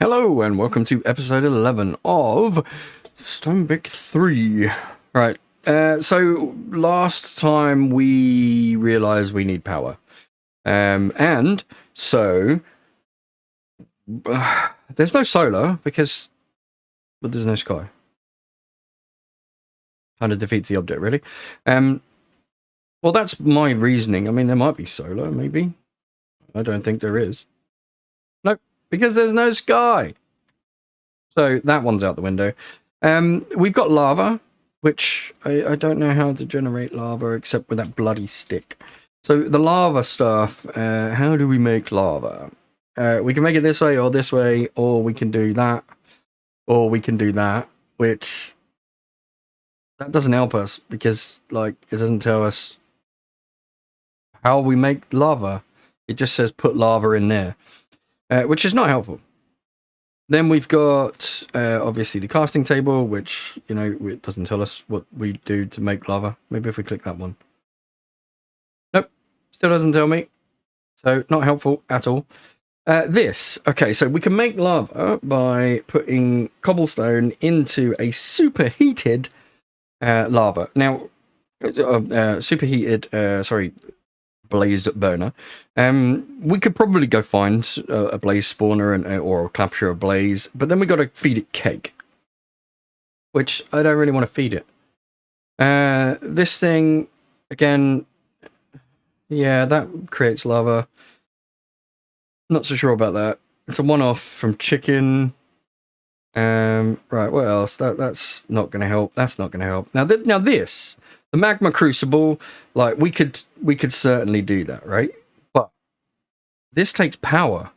Hello and welcome to episode 11 of Stoneblock 3. Right, so last time we realized we need power. And so there's no solar because there's no sky. Kind of defeats the object, really. Well, that's my reasoning. I mean, there might be solar, maybe. I don't think there is. Nope, because there's no sky. So that one's out the window. We've got lava, which I don't know how to generate lava except with that bloody stick. So the lava stuff, how do we make lava? We can make it this way, or we can do that, or we can do that, which that doesn't help us because, like, it doesn't tell us how we make lava. It just says put lava in there, which is not helpful. Then we've got, obviously, the casting table, which, you know, it doesn't tell us what we do to make lava. Maybe if we click that one. Nope, still doesn't tell me. So, not helpful at all. Okay, so we can make lava by putting cobblestone into a superheated lava. Now, blaze burner. We could probably go find a blaze spawner or capture a blaze, but then we got to feed it cake, which I don't really want to feed it. This thing again, yeah, that creates lava. Not so sure about that. It's a one-off from chicken. Right, what else? That's not going to help. That's not going to help. Now this. The magma crucible, like we could certainly do that, right? But this takes power,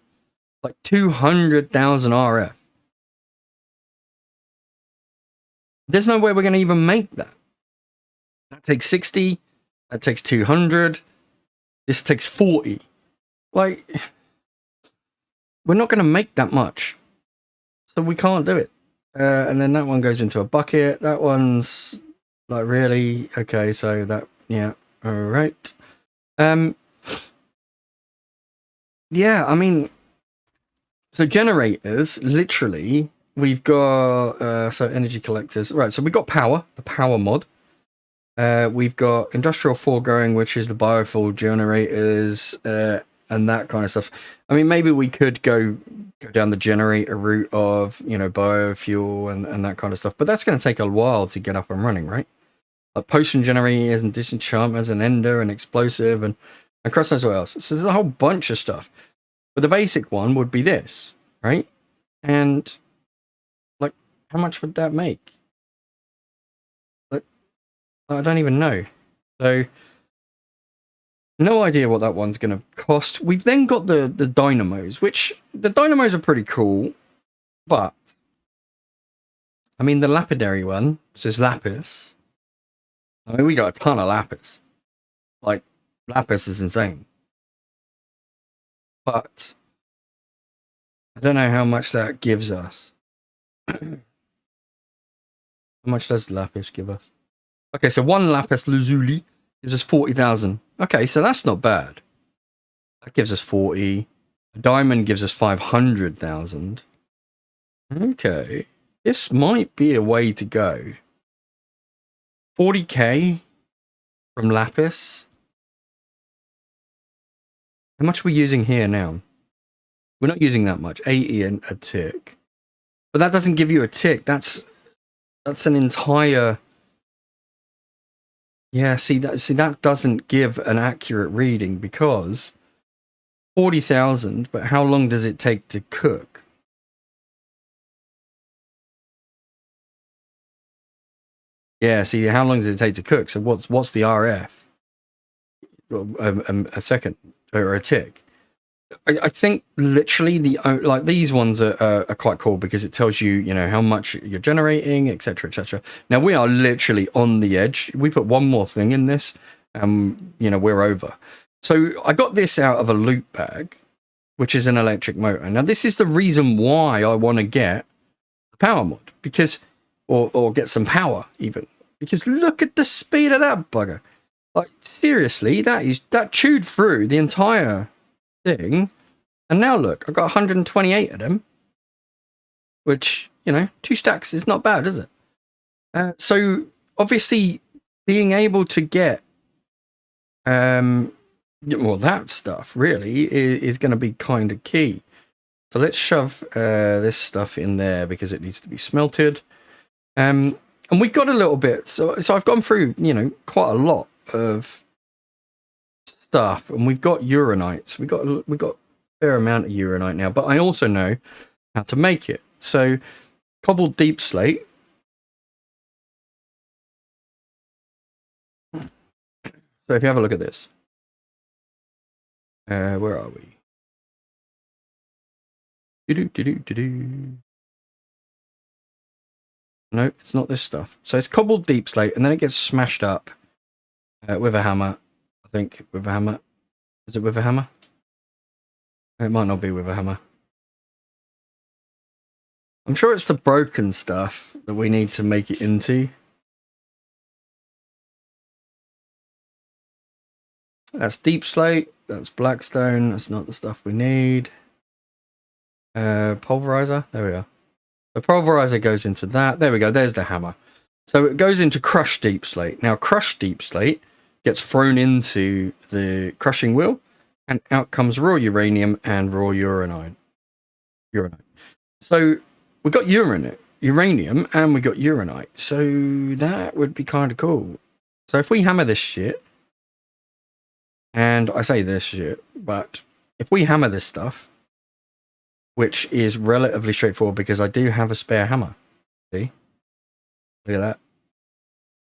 like 200,000 RF. There's no way we're going to even make that. That takes 60. That takes 200. This takes 40. Like, we're not going to make that much, so we can't do it. And then that one goes into a bucket. That one's. Like, really? Okay, so that, yeah, all right. Yeah, I mean, so generators, literally, we've got, so energy collectors, right, so we've got power, the power mod. We've got industrial foregoing, which is the biofuel generators, and that kind of stuff. I mean, maybe we could go down the generator route of, you know, biofuel and that kind of stuff, but that's going to take a while to get up and running, right? Like potion generators and disenchantments and ender and explosive and cross knows what else. So there's a whole bunch of stuff. But the basic one would be this, right? And like, how much would that make? Like, I don't even know. So no idea what that one's going to cost. We've then got the dynamos, which the dynamos are pretty cool, but I mean the lapidary one says lapis. I mean, we got a ton of lapis. Like, lapis is insane. But I don't know how much that gives us. How much does lapis give us? Okay, so one lapis lazuli gives us 40,000. Okay, so that's not bad. That gives us 40. A diamond gives us 500,000. Okay, this might be a way to go. 40k from lapis. How much are we using here now? We're not using that much. 80 and a tick. But that doesn't give you a tick. That's an entire. Yeah, see that doesn't give an accurate reading because 40,000, but how long does it take to cook? Yeah, see, how long does it take to cook? So what's the RF? A second or a tick. I think literally like these ones are quite cool because it tells you, you know, how much you're generating, etc., etc. Now we are literally on the edge. We put one more thing in this, you know, we're over. So I got this out of a loot bag, which is an electric motor. Now this is the reason why I want to get the power mod because. Or get some power, even. Because look at the speed of that bugger. Like, seriously, that chewed through the entire thing. And now look, I've got 128 of them. which, you know, 2 stacks is not bad, is it? So obviously being able to get well, that stuff really is going to be kind of key. So let's shove this stuff in there because it needs to be smelted. And we got a little bit, so I've gone through, you know, quite a lot of stuff, and we've got uranites. We've got a fair amount of uranite now, but I also know how to make it. So cobbled deep slate. So if you have a look at this, where are we? No, it's not this stuff. So it's cobbled deep slate, and then it gets smashed up with a hammer. I think with a hammer. Is it with a hammer? It might not be with a hammer. I'm sure it's the broken stuff that we need to make it into. That's deep slate. That's blackstone. That's not the stuff we need. Pulverizer. There we are. The pulverizer goes into that. There we go. There's the hammer. So it goes into crushed deep slate. Now, crushed deep slate gets thrown into the crushing wheel, and out comes raw uranium and raw uranite. So we got uranium, and we got uranite. So that would be kind of cool. So if we hammer this shit, and I say this shit, but if we hammer this stuff, which is relatively straightforward because I do have a spare hammer. See? Look at that.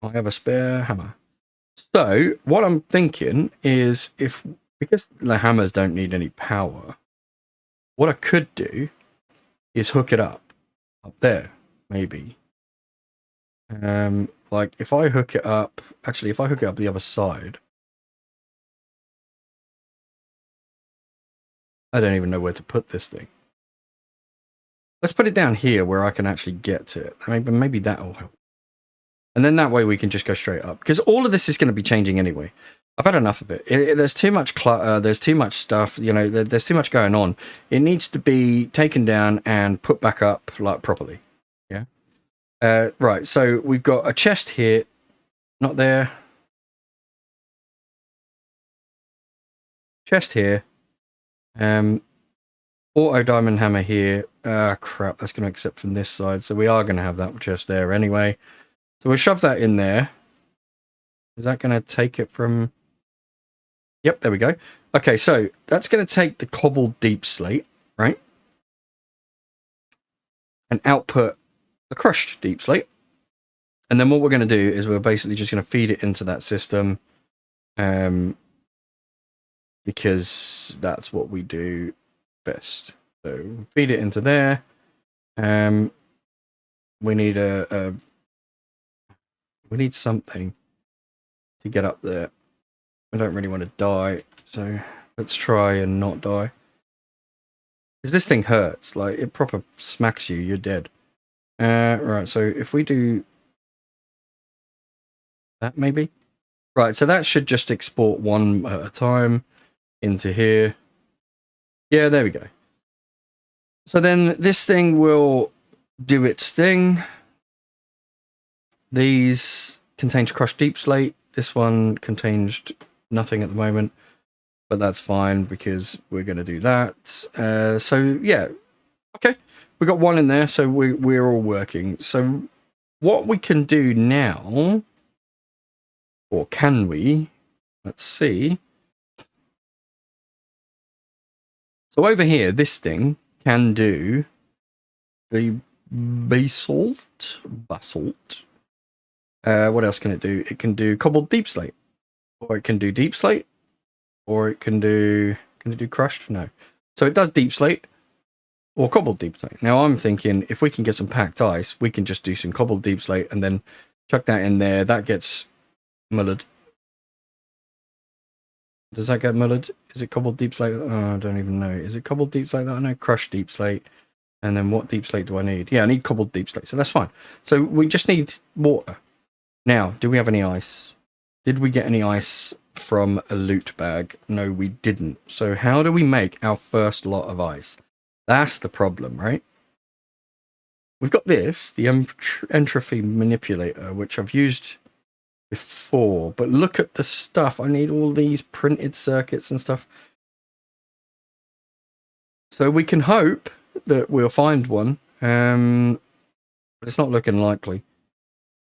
I have a spare hammer. So what I'm thinking is, because the hammers don't need any power, what I could do is hook it up there, maybe. Like if I hook it up, actually, if I hook it up the other side, I don't even know where to put this thing. Let's put it down here where I can actually get to it. Maybe that'll help. And then that way we can just go straight up. Because all of this is going to be changing anyway. I've had enough of it. There's too much clutter. There's too much stuff. You know, there's too much going on. It needs to be taken down and put back up like properly. Yeah. Right. So we've got a chest here. Not there. Chest here. Auto diamond hammer here. Crap, that's going to accept from this side. So we are going to have that chest there anyway. So we'll shove that in there. Is that going to take it from... Yep, there we go. Okay, so that's going to take the cobbled deep slate, right? And output the crushed deep slate. And then what we're going to do is we're basically just going to feed it into that system. Because that's what we do best. So feed it into there. We need we need something to get up there. I don't really want to die, so let's try and not die. Because this thing hurts, like it proper smacks you, you're dead. Right, so if we do that maybe? Right, so that should just export one at a time into here. Yeah, there we go. So then this thing will do its thing. These contain crushed deep slate. This one contains nothing at the moment, but that's fine because we're going to do that. So yeah, okay, we got one in there, so we're all working. So what we can do now, or can we? Let's see. So over here, this thing can do the basalt. What else can it do? It can do cobbled deep slate, or it can do deep slate, or it can do crushed? No. So it does deep slate or cobbled deep slate. Now I'm thinking if we can get some packed ice, we can just do some cobbled deep slate and then chuck that in there. That gets mullered. Does that get mullered? Is it cobbled deep slate? Oh, I don't even know. Is it cobbled deep slate? I know crushed deep slate. And then what deep slate do I need? Yeah, I need cobbled deep slate. So that's fine. So we just need water. Now, do we have any ice? Did we get any ice from a loot bag? No, we didn't. So how do we make our first lot of ice? That's the problem, right? we've got this, the entropy manipulator, which I've used before, but look at the stuff. I need all these printed circuits and stuff. So we can hope that we'll find one, but it's not looking likely.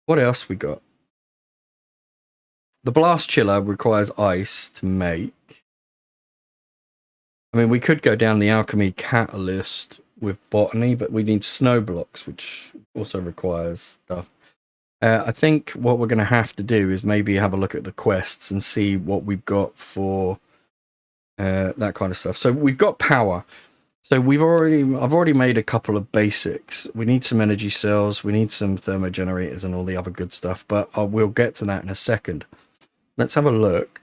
What else we got? The blast chiller requires ice to make. I mean, we could go down the alchemy catalyst with botany, but we need snow blocks, which also requires stuff. I think what we're going to have to do is maybe have a look at the quests and see what we've got for that kind of stuff. So we've got power. So I've already made a couple of basics. We need some energy cells, we need some thermogenerators and all the other good stuff, but we'll get to that in a second. Let's have a look.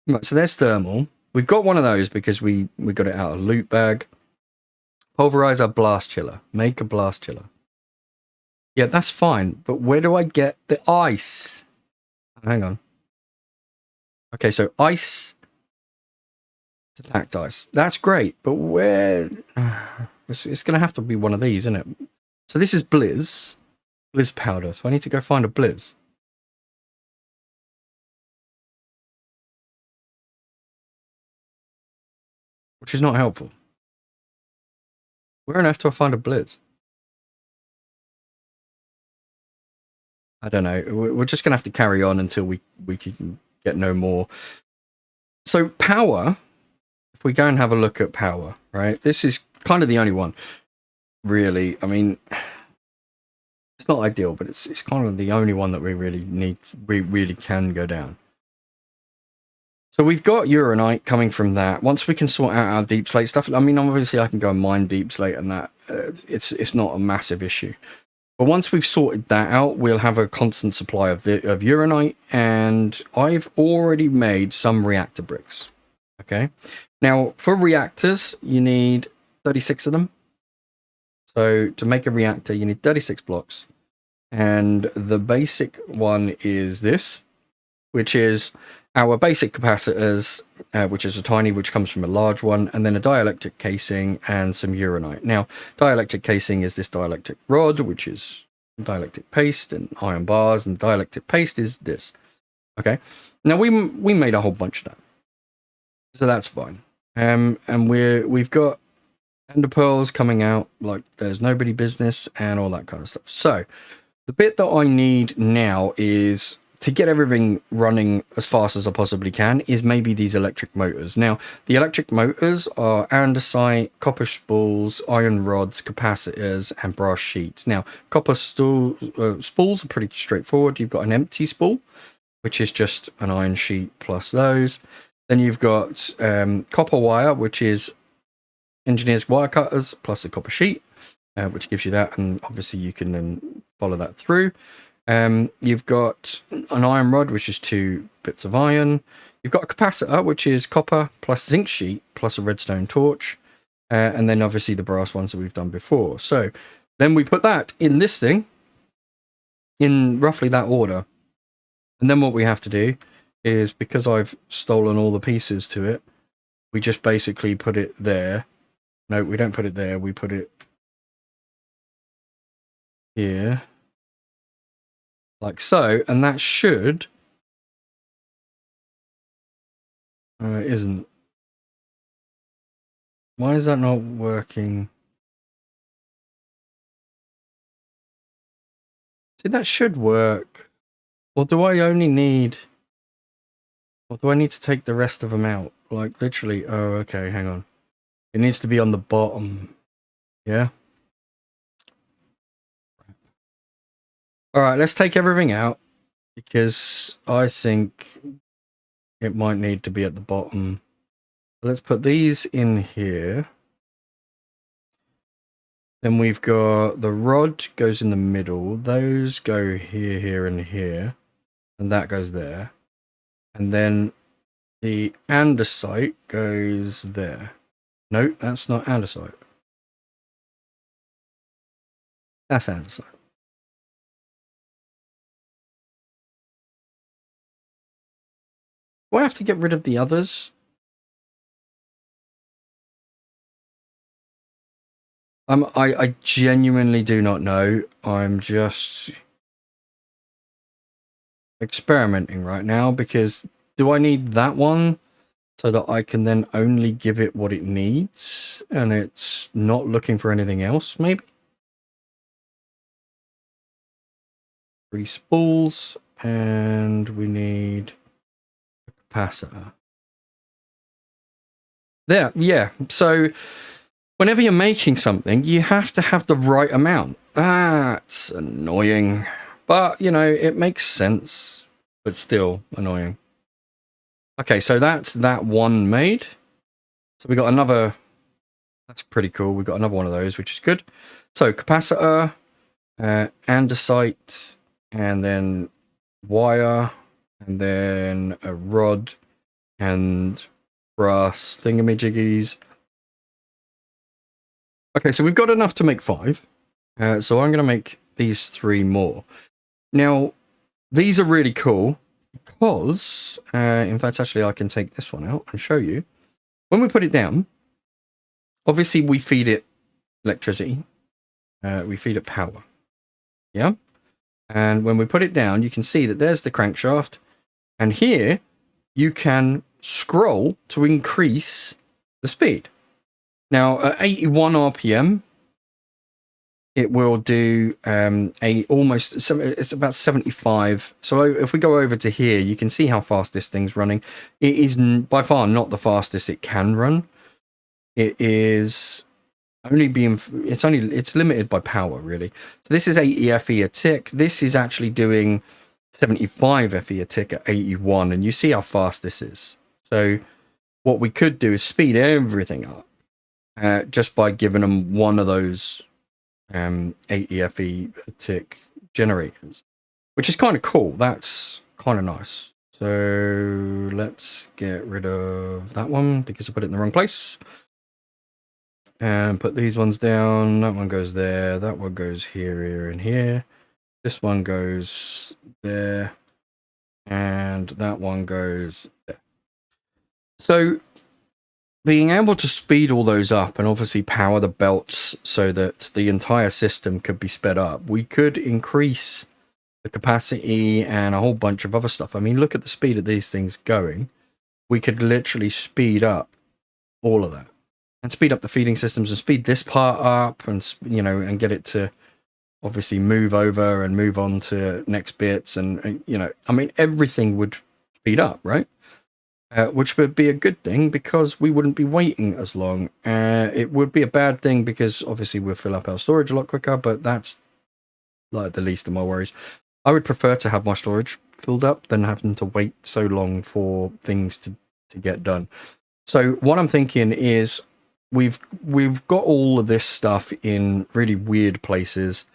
Right, so there's thermal. We've got one of those because we got it out of loot bag. Pulverizer blast chiller. Make a blast chiller. Yeah, that's fine, but where do I get the ice? Hang on. Okay, so ice. Attacked ice. That's great, but where? It's going to have to be one of these, isn't it? So this is Blizz. Blizz powder. So I need to go find a Blizz. Which is not helpful. Where on earth do I find a Blizz? I don't know. We're just going to have to carry on until we can get no more. So power, if we go and have a look at power, right? This is kind of the only one, really. I mean, it's not ideal, but it's kind of the only one that we really can go down. So we've got uranite coming from that. Once we can sort out our deep slate stuff, I mean, obviously I can go and mine deep slate and that. It's not a massive issue. But once we've sorted that out, we'll have a constant supply of uranite, and I've already made some reactor bricks. Okay. Now, for reactors, you need 36 of them. So to make a reactor, you need 36 blocks. And the basic one is this, which is our basic capacitors, which is a tiny, which comes from a large one, and then a dielectric casing and some uranite. Now, dielectric casing is this dielectric rod, which is dielectric paste and iron bars, and dielectric paste is this. Okay. Now we made a whole bunch of that, so that's fine. And we've got ender pearls coming out like there's nobody business and all that kind of stuff. So the bit that I need now is to get everything running as fast as I possibly can is maybe these electric motors. Now, the electric motors are andesite, copper spools, iron rods, capacitors, and brass sheets. Now, copper spools are pretty straightforward. You've got an empty spool, which is just an iron sheet plus those. Then you've got copper wire, which is engineer's wire cutters plus a copper sheet, which gives you that, and obviously you can then follow that through. You've got an iron rod, which is 2 bits of iron. You've got a capacitor, which is copper plus zinc sheet plus a redstone torch. And then obviously the brass ones that we've done before. So then we put that in this thing in roughly that order. And then what we have to do is, because I've stolen all the pieces to it, we just basically put it there. No, we don't put it there. We put it here. Like so, and that should... it isn't. Why is that not working? See, that should work. Or do I only need... Or do I need to take the rest of them out? Like, literally... Oh, okay, hang on. It needs to be on the bottom. Yeah? Alright, let's take everything out, because I think it might need to be at the bottom. Let's put these in here. Then we've got the rod goes in the middle. Those go here, here, and here. And that goes there. And then the andesite goes there. No, that's not andesite. That's andesite. Do I have to get rid of the others? I genuinely do not know. I'm just experimenting right now, because do I need that one so that I can then only give it what it needs and it's not looking for anything else, maybe? 3 spools, and we need a capacitor. There, yeah. So whenever you're making something, you have to have the right amount. That's annoying. But, you know, it makes sense, but still annoying. Okay, so that's that one made. So we got another. That's pretty cool. We got another one of those, which is good. So capacitor, andesite, and then wire, and then a rod, and brass thingamajiggies. Okay, so we've got enough to make 5. So I'm going to make these 3 more. Now, these are really cool because, in fact, actually, I can take this one out and show you. When we put it down, obviously we feed it electricity. We feed it power. Yeah? And when we put it down, you can see that there's the crankshaft. And here, you can scroll to increase the speed. Now, at 81 RPM, it will do it's about 75. So if we go over to here, you can see how fast this thing's running. It is by far not the fastest it can run. It is only it's limited by power, really. So this is 80 FE a tick. This is actually doing 75 FE a tick at 81, and you see how fast this is. So what we could do is speed everything up just by giving them one of those 80 FE a tick generators, which is kind of cool. That's kind of nice. So let's get rid of that one because I put it in the wrong place. And put these ones down. That one goes there. That one goes here, here, and here. This one goes there. And that one goes there. So being able to speed all those up and obviously power the belts so that the entire system could be sped up, we could increase the capacity and a whole bunch of other stuff. I mean, look at the speed of these things going. We could literally speed up all of that. And speed up the feeding systems and speed this part up, and you know, and get it to obviously move over and move on to next bits, and you know, I mean, everything would speed up, right? Which would be a good thing because we wouldn't be waiting as long. It would be a bad thing because obviously we'll fill up our storage a lot quicker, but that's like the least of my worries. I would prefer to have my storage filled up than having to wait so long for things to get done. So what I'm thinking is we've got all of this stuff in really weird places.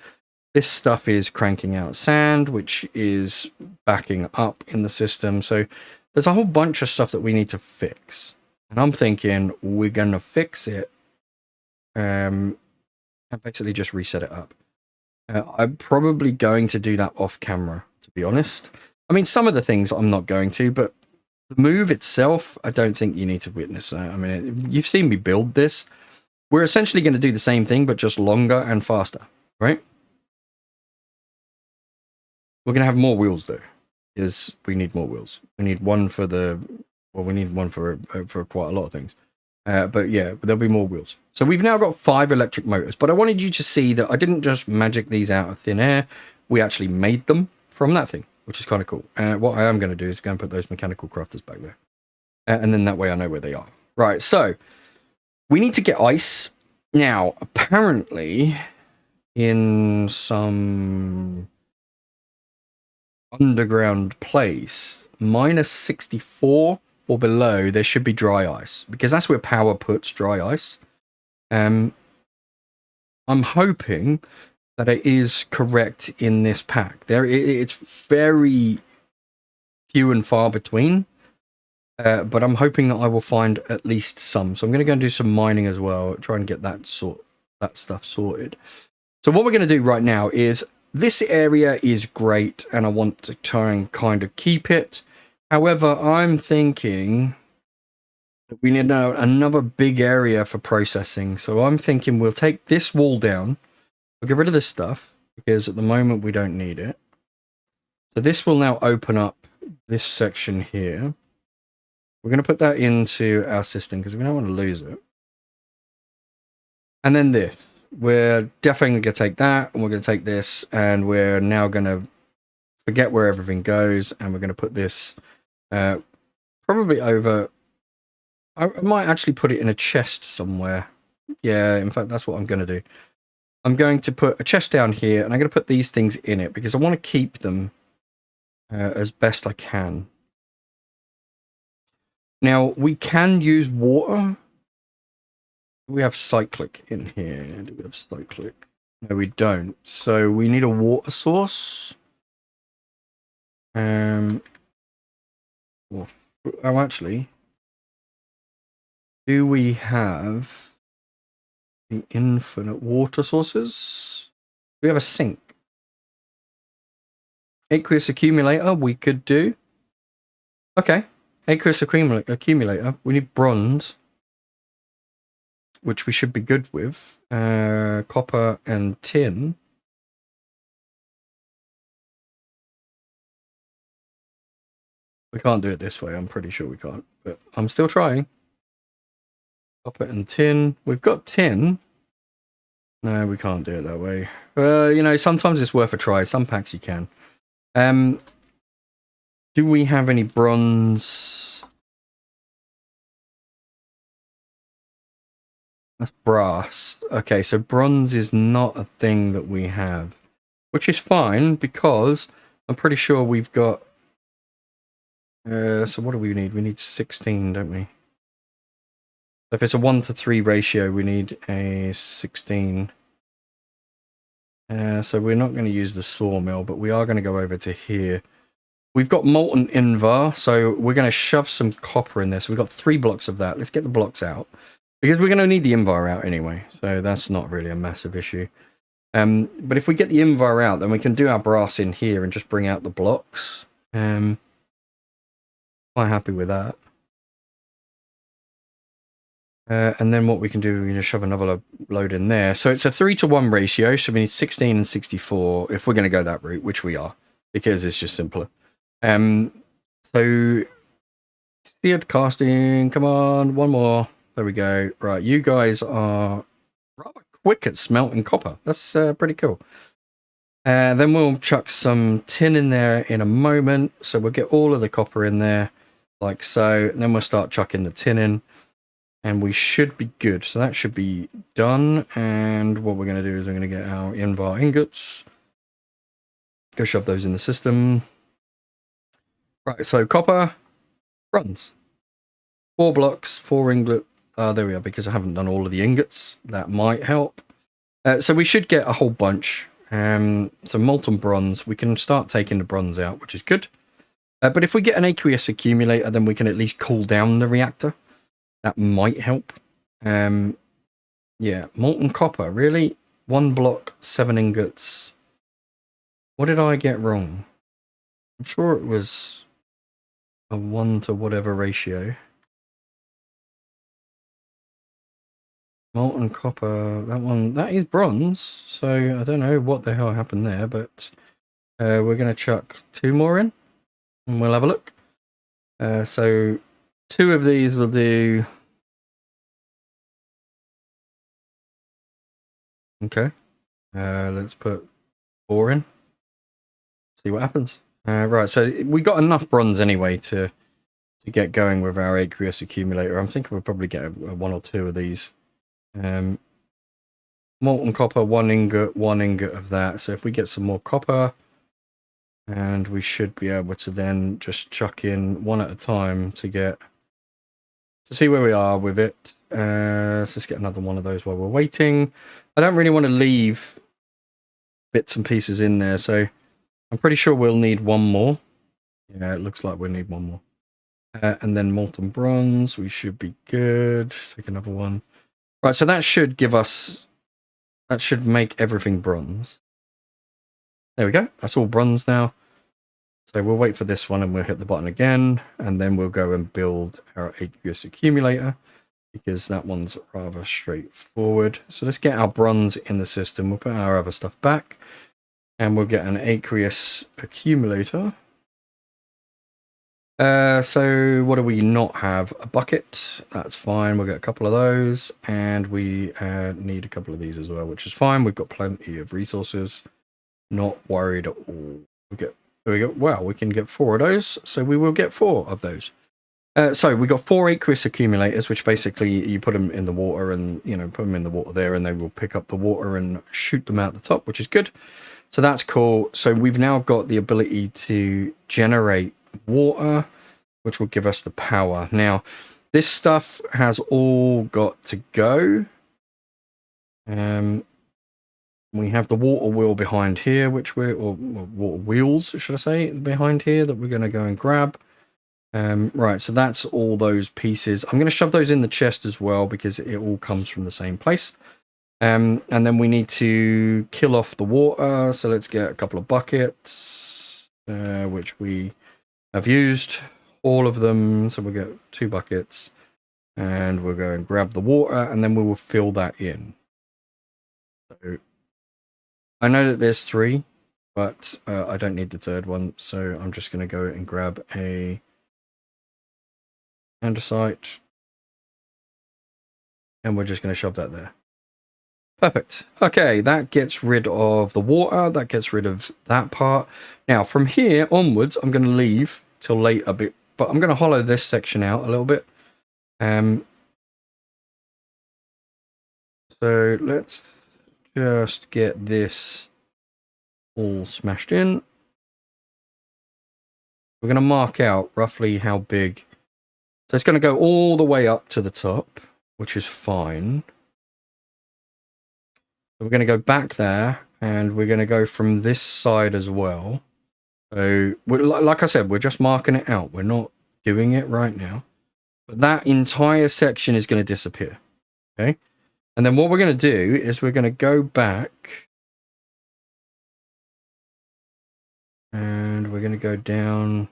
This stuff is cranking out sand, which is backing up in the system. So there's a whole bunch of stuff that we need to fix. And I'm thinking we're going to fix it and basically just reset it up. I'm probably going to do that off camera, to be honest. I mean, some of the things I'm not going to, but the move itself, I don't think you need to witness that. I mean, you've seen me build this. We're essentially going to do the same thing, but just longer and faster, right? We're going to have more wheels, though, because we need more wheels. We need one for we need one for quite a lot of things. But yeah, there'll be more wheels. So we've now got 5 electric motors, but I wanted you to see that I didn't just magic these out of thin air. We actually made them from that thing, which is kind of cool. What I am going to do is go and put those mechanical crafters back there. And then that way I know where they are. Right, so we need to get ice. Now, apparently, in some underground place, -64 or below, there should be dry ice, because that's where power puts dry ice. I'm hoping that it is correct in this pack. It's very few and far between, but I'm hoping that I will find at least some. So I'm going to go and do some mining as well, try and get that stuff sorted. So what we're going to do right now is, this area is great and I want to try and kind of keep it. However, I'm thinking We need another big area for processing. So I'm thinking we'll take this wall down. We'll get rid of this stuff because at the moment we don't need it. So this will now open up this section here. We're going to put that into our system because we don't want to lose it. And then this. We're definitely going to take that, and we're going to take this, and we're now going to forget where everything goes, and we're going to put this probably over. I might actually put it in a chest somewhere. Yeah, in fact, that's what I'm going to do. I'm going to put a chest down here, and I'm going to put these things in it because I want to keep them as best I can. Now, we can use water. We have cyclic in here. Do we have cyclic? No, we don't. So we need a water source. Oh, actually, do we have the infinite water sources? We have a sink. Aqueous accumulator we could do. Okay. Aqueous accumulator. We need bronze, which we should be good with. Copper and tin. We can't do it this way. I'm pretty sure we can't, but I'm still trying. Copper and tin. We've got tin. No, we can't do it that way. You know, sometimes it's worth a try. Some packs you can. Do we have any bronze? That's brass. Okay, so bronze is not a thing that we have, which is fine because I'm pretty sure we've got. So what do we need? We need 16, don't we? So if it's a 1-to-3 ratio, we need a 16. So we're not going to use the sawmill, but we are going to go over to here. We've got molten invar, so we're going to shove some copper in there. So we've got 3 blocks of that. Let's get the blocks out because we're going to need the invar out anyway. So that's not really a massive issue. But if we get the invar out, then we can do our brass in here and just bring out the blocks. Quite happy with that. And then what we can do, we just shove another load in there. So it's a 3-to-1 ratio, so we need 16 and 64 if we're going to go that route, which we are, because it's just simpler. So seared casting, come on, one more. There we go. Right, you guys are rather quick at smelting copper. That's pretty cool. Then we'll chuck some tin in there in a moment. So we'll get all of the copper in there, like so. And then we'll start chucking the tin in. And we should be good. So that should be done. And what we're going to do is we're going to get our invar ingots. Go shove those in the system. Right, so copper, bronze. 4 blocks, 4 ingot. There we are, because I haven't done all of the ingots. That might help. So we should get a whole bunch. So molten bronze. We can start taking the bronze out, which is good. But if we get an aqueous accumulator, then we can at least cool down the reactor. That might help. Yeah, molten copper, really? 1 block, 7 ingots. What did I get wrong? I'm sure it was a 1 to whatever ratio. Molten copper, that one, that is bronze. So I don't know what the hell happened there, but we're going to chuck 2 more in and we'll have a look. So 2 of these will do. Okay. Let's put 4 in. See what happens. Right, so we got enough bronze anyway to get going with our aqueous accumulator. I'm thinking we'll probably get 1 or 2 of these. Molten copper, 1 ingot, 1 ingot of that. So if we get some more copper, and we should be able to then just chuck in 1 at a time to see where we are with it. Let's just get another 1 of those while we're waiting. I don't really want to leave bits and pieces in there, so I'm pretty sure we'll need 1 more. Yeah, it looks like we'll need 1 more. And then molten bronze, we should be good. Take another 1. Right, so that should give us, that should make everything bronze. There we go. That's all bronze now. So we'll wait for this one and we'll hit the button again, and then we'll go and build our aqueous accumulator because that one's rather straightforward. So let's get our bronze in the system. We'll put our other stuff back and we'll get an aqueous accumulator. So what do we not have? A bucket. That's fine. We'll get a couple of those, and we need a couple of these as well, which is fine. We've got plenty of resources. Not worried at all. Well, we can get 4 of those, so we will get 4 of those. So we got 4 aqueous accumulators, which basically you put them in the water and, you know, put them in the water there and they will pick up the water and shoot them out the top, which is good. So that's cool. So we've now got the ability to generate water, which will give us the power. Now, this stuff has all got to go. We have the water wheel behind here, which or water wheels, should I say, behind here that we're going to go and grab. Right, so that's all those pieces. I'm going to shove those in the chest as well because it all comes from the same place. And then we need to kill off the water. So let's get a couple of buckets, which we have used all of them. So we'll get 2 buckets and we'll go and grab the water and then we will fill that in. So I know that there's 3, but I don't need the 3rd one. So I'm just going to go and grab a andesite and we're just going to shove that there. Perfect. Okay, that gets rid of the water. That gets rid of that part. Now, from here onwards, I'm going to leave till late a bit, but I'm going to hollow this section out a little bit. So let's just get this all smashed in. We're going to mark out roughly how big. So it's going to go all the way up to the top, which is fine. We're going to go back there and we're going to go from this side as well. So like I said, we're just marking it out. We're not doing it right now. But that entire section is going to disappear. Okay. And then what we're going to do is we're going to go back and we're going to go down.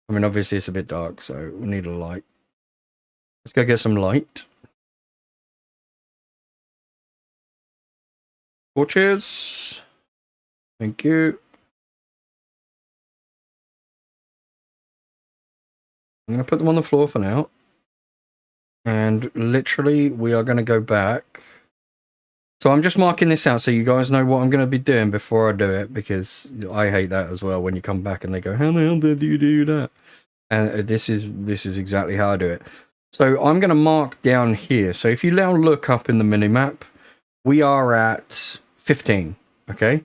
I mean, obviously it's a bit dark, so we need a light. Let's go get some light. Torches. Thank you. I'm going to put them on the floor for now. And literally, we are going to go back. So I'm just marking this out so you guys know what I'm going to be doing before I do it, because I hate that as well when you come back and they go, how the hell did you do that? And this is exactly how I do it. So I'm going to mark down here. So if you now look up in the minimap, we are at 15, okay?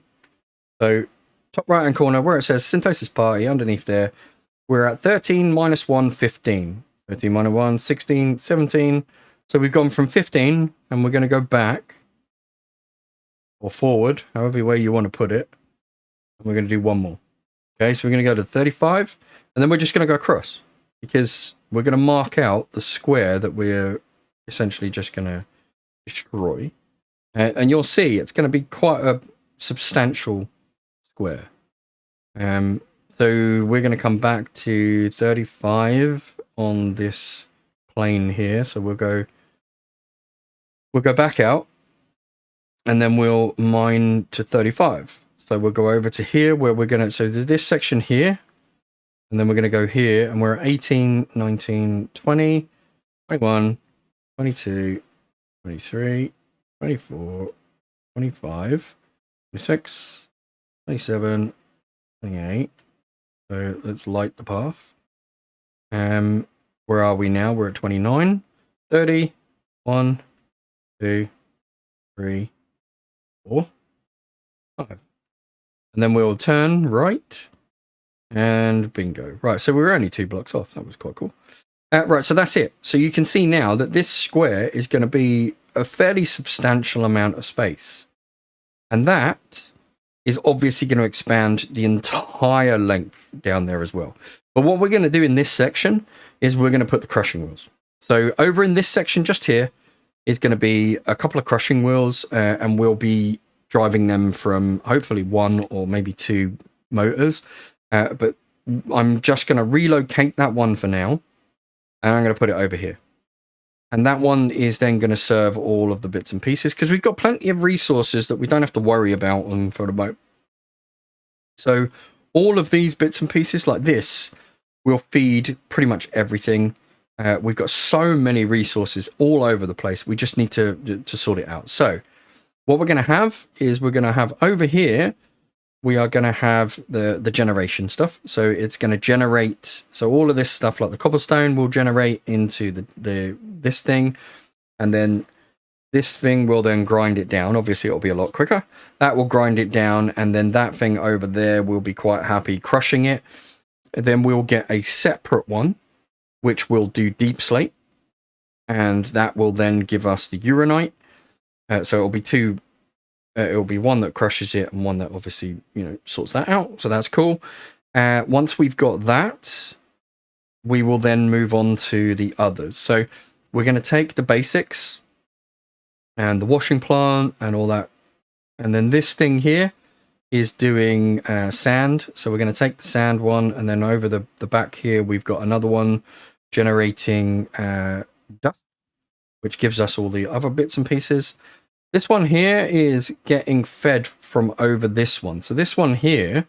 So top right hand corner where it says Synthesis Party, underneath there, we're at 13 minus 1, 15. 13 minus 1, 16, 17. So we've gone from 15 and we're going to go back or forward, however way you want to put it. And we're going to do one more. Okay, so we're going to go to 35 and then we're just going to go across because we're going to mark out the square that we're essentially just going to destroy. And you'll see it's going to be quite a substantial square. So we're going to come back to 35 on this plane here. So we'll go back out and then we'll mine to 35. So we'll go over to here where we're going to, so there's this section here. And then we're going to go here and we're at 18, 19, 20, 21, 22, 23, 24, 25, 26, 27, 28. So let's light the path. Where are we now? We're at 29, 30, 1, 2, 3, 4, 5. And then we'll turn right. And bingo. Right, so we were only 2 blocks off. That was quite cool. Right, so that's it. So you can see now that this square is going to be a fairly substantial amount of space. And that is obviously going to expand the entire length down there as well. But what we're going to do in this section is we're going to put the crushing wheels. So over in this section just here, is going to be a couple of crushing wheels, and we'll be driving them from hopefully 1 or maybe 2 motors. But I'm just going to relocate that one for now, and I'm going to put it over here. And that one is then going to serve all of the bits and pieces, because we've got plenty of resources that we don't have to worry about them for the boat. So all of these bits and pieces like this will feed pretty much everything. We've got so many resources all over the place. We just need to sort it out. So what we're going to have is we're going to have over here, we are going to have the generation stuff. So it's going to generate. So all of this stuff like the cobblestone will generate into this thing. And then this thing will then grind it down. Obviously, it'll be a lot quicker. That will grind it down. And then that thing over there will be quite happy crushing it. And then we'll get a separate one, which will do deep slate. And that will then give us the uranite. So it'll be two. It'll be one that crushes it and one that obviously, sorts that out. So that's cool. Once we've got that, we will then move on to the others. So we're going to take the basics and the washing plant and all that. And then this thing here is doing sand. So we're going to take the sand one, and then over the back here, we've got another one generating dust, which gives us all the other bits and pieces. This one here is getting fed from over this one. So this one here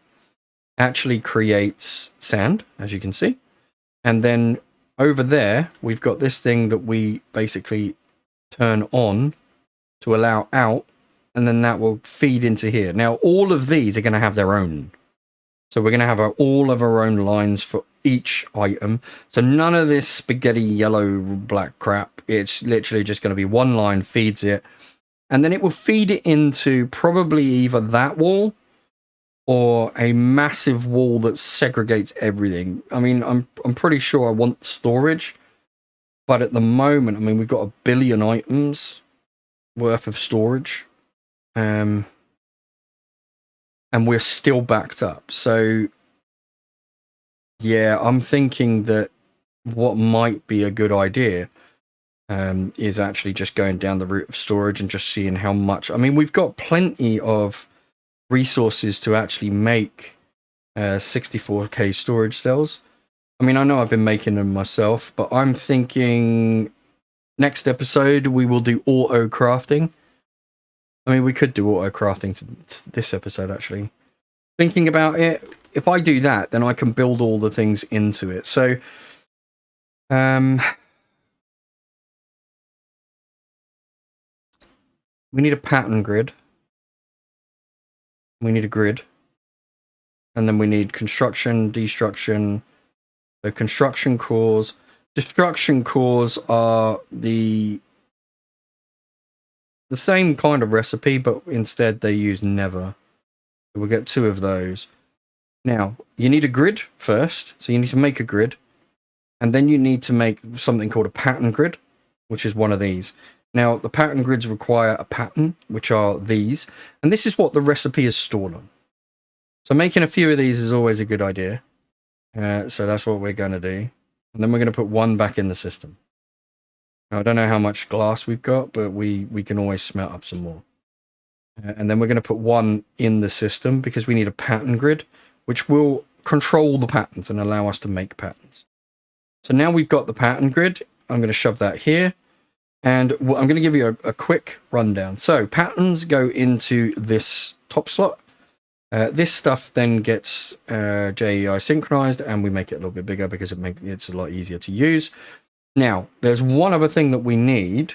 actually creates sand, as you can see. And then over there, we've got this thing that we basically turn on to allow out, and then that will feed into here. Now, all of these are going to have their own. So we're going to have all of our own lines for each item. So none of this spaghetti yellow black crap. It's literally just going to be one line feeds it. And then it will feed it into probably either that wall or a massive wall that segregates everything. I mean, I'm pretty sure I want storage. But at the moment, I mean, we've got 1 billion items worth of storage. And we're still backed up. So, yeah, I'm thinking that what might be a good idea is actually just going down the route of storage and just seeing how much. I mean, we've got plenty of resources to actually make 64k storage cells. I mean, I know I've been making them myself, but I'm thinking next episode we will do auto crafting. I mean, we could do auto crafting to this episode, actually. Thinking about it, if I do that, then I can build all the things into it. So, we need a pattern grid. We need a grid. And then we need construction, destruction. The construction cores. Destruction cores are the same kind of recipe, but instead they use never. So we'll get 2 of those. Now, you need a grid first. So you need to make a grid. And then you need to make something called a pattern grid, which is one of these. Now, the pattern grids require a pattern, which are these. And this is what the recipe is stored on. So making a few of these is always a good idea. So that's what we're going to do. And then we're going to put 1 back in the system. Now, I don't know how much glass we've got, but we can always smelt up some more. And then we're going to put 1 in the system because we need a pattern grid, which will control the patterns and allow us to make patterns. So now we've got the pattern grid. I'm going to shove that here. And I'm going to give you a quick rundown. So patterns go into this top slot. This stuff then gets JEI synchronized, and we make it a little bit bigger because it's a lot easier to use. Now, there's one other thing that we need,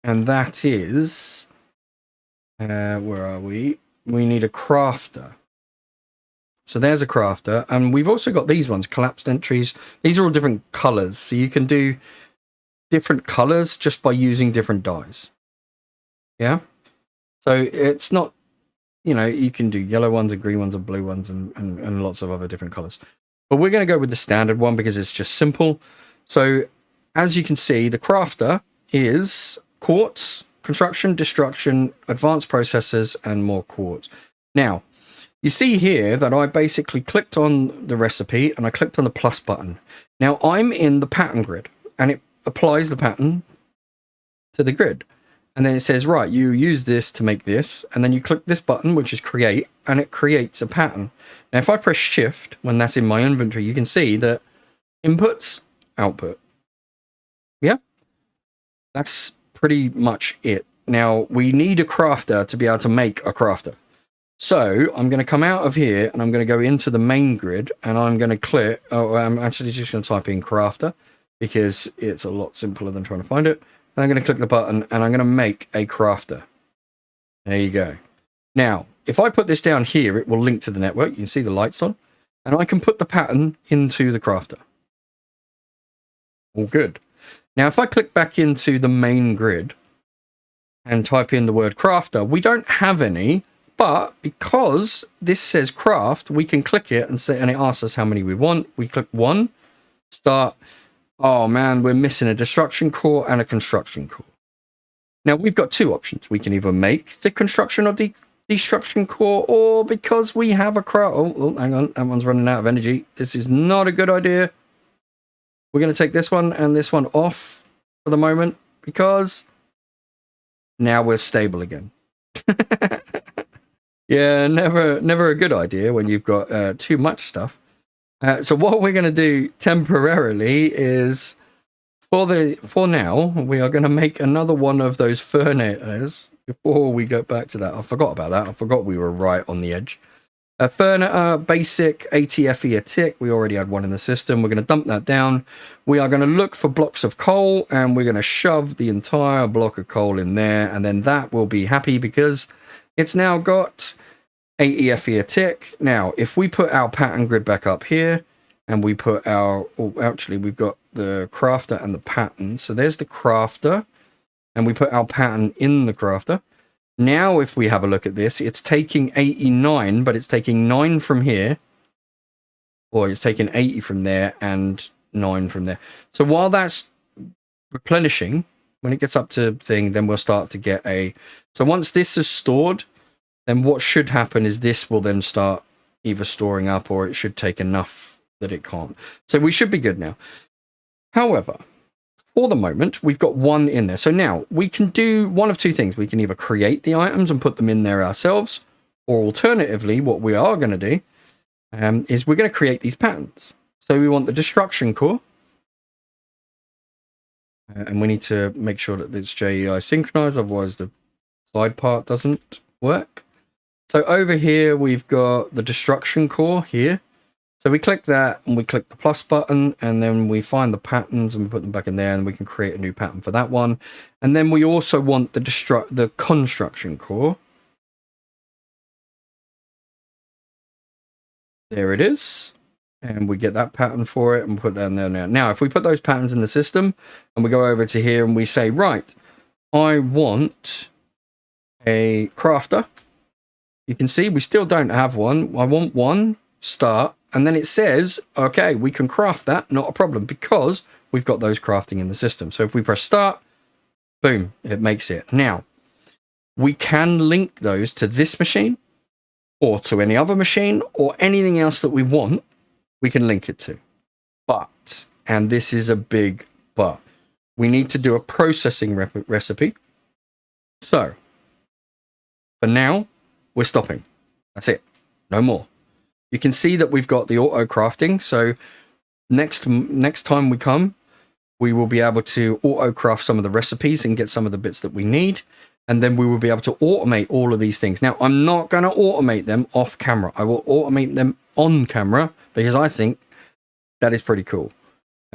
and that is, where are we? We need a crafter. So there's a crafter, and we've also got these ones, collapsed entries. These are all different colors, so you can do different colors just by using different dyes. Yeah, so it's not, you can do yellow ones and green ones and blue ones and lots of other different colors, but we're going to go with the standard one because it's just simple. So as you can see, the crafter is quartz, construction, destruction, advanced processors, and more quartz. Now you see here that I basically clicked on the recipe and I clicked on the plus button. Now I'm in the pattern grid, and it applies the pattern to the grid. And then it says, right, you use this to make this, and then you click this button, which is create, and it creates a pattern. Now, if I press shift when that's in my inventory, you can see that inputs, output. Yeah, that's pretty much it. Now, we need a crafter to be able to make a crafter. So I'm going to come out of here and I'm going to go into the main grid and I'm going to click. Oh, I'm actually just going to type in crafter because it's a lot simpler than trying to find it. And I'm going to click the button and I'm going to make a crafter. There you go. Now, if I put this down here, it will link to the network. You can see the lights on and I can put the pattern into the crafter. All good. Now, if I click back into the main grid and type in the word crafter, we don't have any. But because this says craft, we can click it and say, and it asks us how many we want. We click 1, start. Oh man, we're missing a destruction core and a construction core. Now we've got 2 options. We can either make the construction or destruction core, or because we have a craft. Oh, hang on, that one's running out of energy. This is not a good idea. We're going to take this one and this one off for the moment because now we're stable again. Yeah, never a good idea when you've got too much stuff. So what we're going to do temporarily is, for now, we are going to make another one of those furnators before we go back to that. I forgot about that. I forgot we were right on the edge. A fernator, basic, ATFE a tick. We already had one in the system. We're going to dump that down. We are going to look for blocks of coal, and we're going to shove the entire block of coal in there, and then that will be happy because it's now got ATFE a tick. Now, if we put our pattern grid back up here, and we put our, actually, we've got the crafter and the pattern. So there's the crafter, and we put our pattern in the crafter. Now, if we have a look at this, it's taking 89, but it's taking 9 from here, or it's taking 80 from there and 9 from there. So while that's replenishing, when it gets up to thing, then we'll start to get a. So once this is stored, then what should happen is this will then start either storing up, or it should take enough that it can't. So we should be good now. However, for the moment, we've got 1 in there. So now we can do one of 2 things. We can either create the items and put them in there ourselves, or alternatively, what we are going to do is we're going to create these patterns. So we want the destruction core. And we need to make sure that it's JEI synchronized, otherwise the side part doesn't work. So over here, we've got the destruction core here. So we click that and we click the plus button, and then we find the patterns and we put them back in there, and we can create a new pattern for that one. And then we also want the construction core. There it is. And we get that pattern for it and put that in there now. Now, if we put those patterns in the system and we go over to here and we say, right, I want a crafter. You can see we still don't have one. I want one, start. And then it says, okay, we can craft that, not a problem, because we've got those crafting in the system. So if we press start, boom, it makes it. Now, we can link those to this machine or to any other machine or anything else that we want, we can link it to. But, and this is a big but, we need to do a processing recipe. So, for now, we're stopping. That's it. No more. You can see that we've got the auto crafting. So next time we come, we will be able to auto craft some of the recipes and get some of the bits that we need. And then we will be able to automate all of these things. Now, I'm not going to automate them off camera. I will automate them on camera because I think that is pretty cool.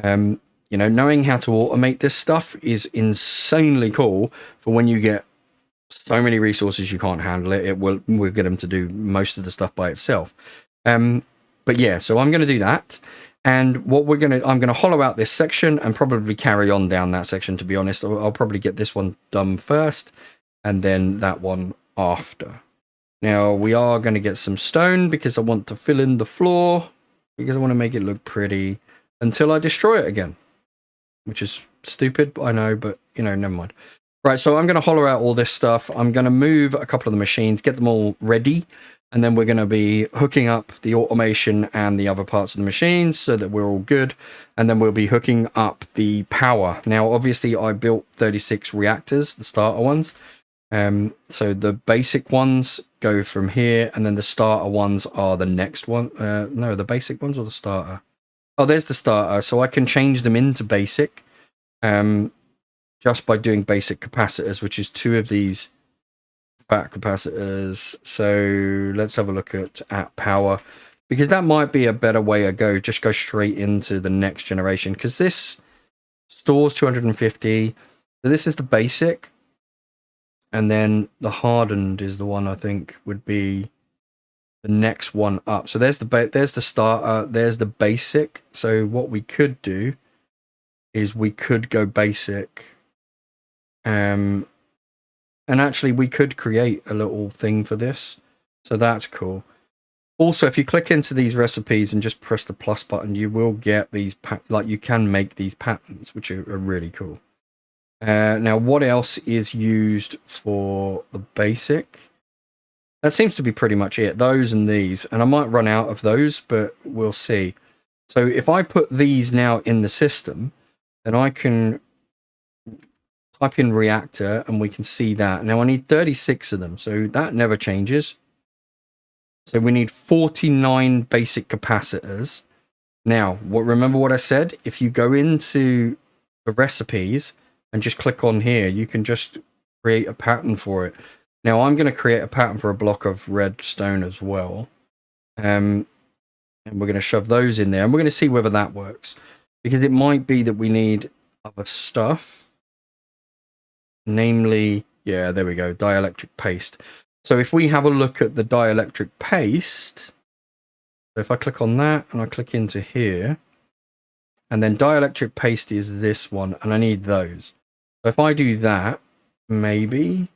You know, knowing how to automate this stuff is insanely cool for when you get so many resources you can't handle it. We'll get them to do most of the stuff by itself. But yeah, so I'm going to do that. And what I'm going to hollow out this section and probably carry on down that section, to be honest. I'll probably get this one done first and then that one after. Now, we are going to get some stone because I want to fill in the floor because I want to make it look pretty until I destroy it again, which is stupid, I know, but, you know, never mind. Right, so I'm going to hollow out all this stuff. I'm going to move a couple of the machines, get them all ready. And then we're going to be hooking up the automation and the other parts of the machines so that we're all good. And then we'll be hooking up the power. Now, obviously, I built 36 reactors, the starter ones. So the basic ones go from here, and then the starter ones are the next one. No, the basic ones or the starter? Oh, there's the starter. So I can change them into basic just by doing basic capacitors, which is 2 of these fat capacitors. So let's have a look at power, because that might be a better way to go. Just go straight into the next generation, because this stores 250. So this is the basic, and then the hardened is the one I think would be the next one up. So there's the starter, there's the basic. So what we could do is we could go basic, and actually, we could create a little thing for this. So that's cool. Also, if you click into these recipes and just press the plus button, you will get these, like you can make these patterns, which are really cool. Now, what else is used for the basic? That seems to be pretty much it. Those and these. And I might run out of those, but we'll see. So if I put these now in the system, then I can type in reactor and we can see that. Now I need 36 of them, so that never changes. So we need 49 basic capacitors. Now, remember what I said? If you go into the recipes and just click on here, you can just create a pattern for it. Now I'm going to create a pattern for a block of redstone as well. And we're going to shove those in there, and we're going to see whether that works, because it might be that we need other stuff. Namely, yeah, there we go, dielectric paste. So if we have a look at the dielectric paste, so if I click on that and I click into here, and then dielectric paste is this one, and I need those. So if I do that, maybe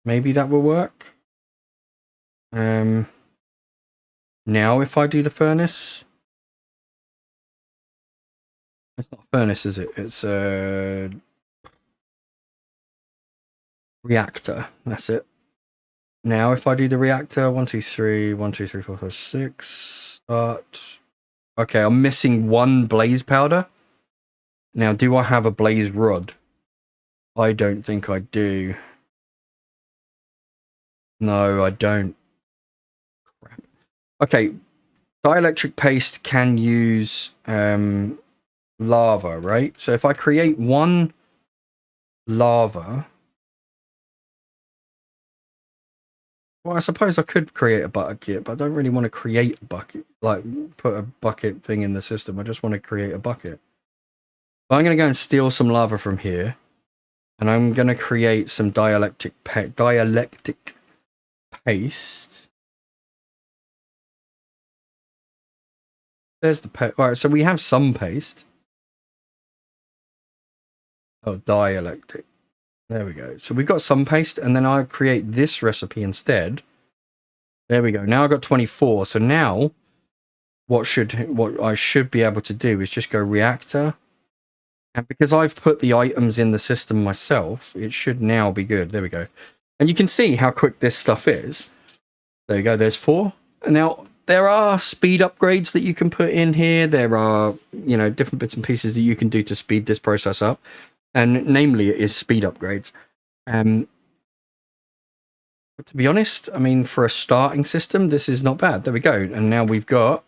that will work. Now if I do the furnace, it's not a furnace, is it? It's a reactor. That's it. Now if I do the reactor, 1 2 3 1 2 3 4 5 6 start. Okay, I'm missing 1 blaze powder. Now, do I have a blaze rod? I don't think I do. No, I don't. Crap. Okay, dielectric paste can use lava, right? So if I create 1 lava, well, I suppose I could create a bucket, but I don't really want to create a bucket, like put a bucket thing in the system. I just want to create a bucket. So I'm going to go and steal some lava from here, and I'm going to create some dielectric paste. There's the paste. All right, so we have some paste. Oh, dielectric. There we go. So we've got some paste, and then I create this recipe instead. There we go. Now I've got 24. So now what I should be able to do is just go reactor. And because I've put the items in the system myself, it should now be good. There we go. And you can see how quick this stuff is. There you go. There's 4. And now there are speed upgrades that you can put in here. There are, you know, different bits and pieces that you can do to speed this process up. And namely, it is speed upgrades. But to be honest, I mean, for a starting system, this is not bad. There we go. And now we've got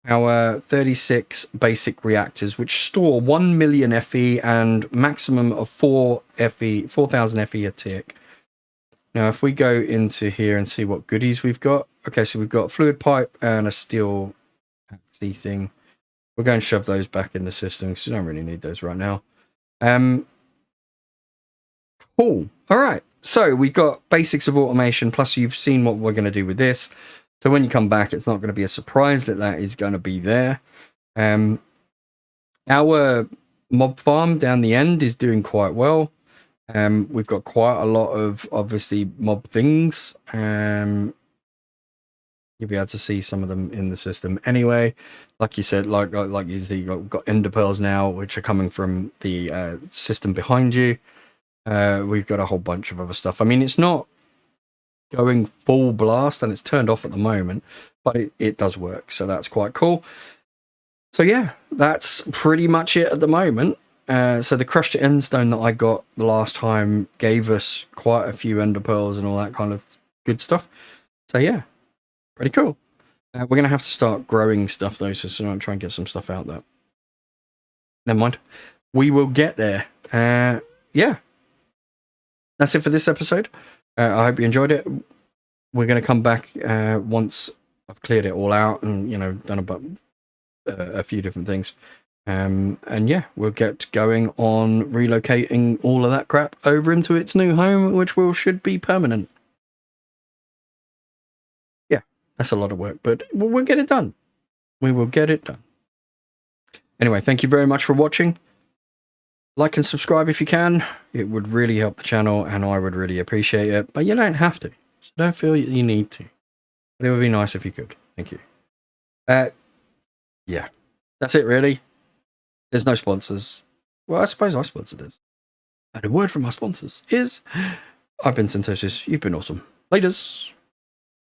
our 36 basic reactors, which store 1 million FE and maximum of 4,000 FE a tick. Now, if we go into here and see what goodies we've got. Okay, so we've got fluid pipe and a steel axle thing. We're going to shove those back in the system because you don't really need those right now. Cool. All right. So we've got basics of automation, plus you've seen what we're going to do with this. So when you come back, it's not going to be a surprise that is going to be there. Our mob farm down the end is doing quite well. We've got quite a lot of, obviously, mob things. You'll be able to see some of them in the system anyway. Like you said, like you see, you've got ender pearls now, which are coming from the system behind you. We've got a whole bunch of other stuff. I mean, it's not going full blast, and it's turned off at the moment, but it does work, so that's quite cool. So yeah, that's pretty much it at the moment. So the crushed endstone that I got the last time gave us quite a few ender pearls and all that kind of good stuff. So yeah, pretty cool. We're going to have to start growing stuff though, so I'm trying to get some stuff out there. Never mind. We will get there. Yeah. That's it for this episode. I hope you enjoyed it. We're going to come back once I've cleared it all out and, you know, done a few different things. And yeah, we'll get going on relocating all of that crap over into its new home, which should be permanent. Yeah, that's a lot of work, but we'll get it done. We will get it done. Anyway, thank you very much for watching. Like and subscribe if you can. It would really help the channel and I would really appreciate it, but you don't have to. So don't feel you need to. But it would be nice if you could. Thank you. Yeah, that's it really. There's no sponsors. Well, I suppose I sponsored this. And a word from our sponsors is, I've been Synthesis. You've been awesome. Laters.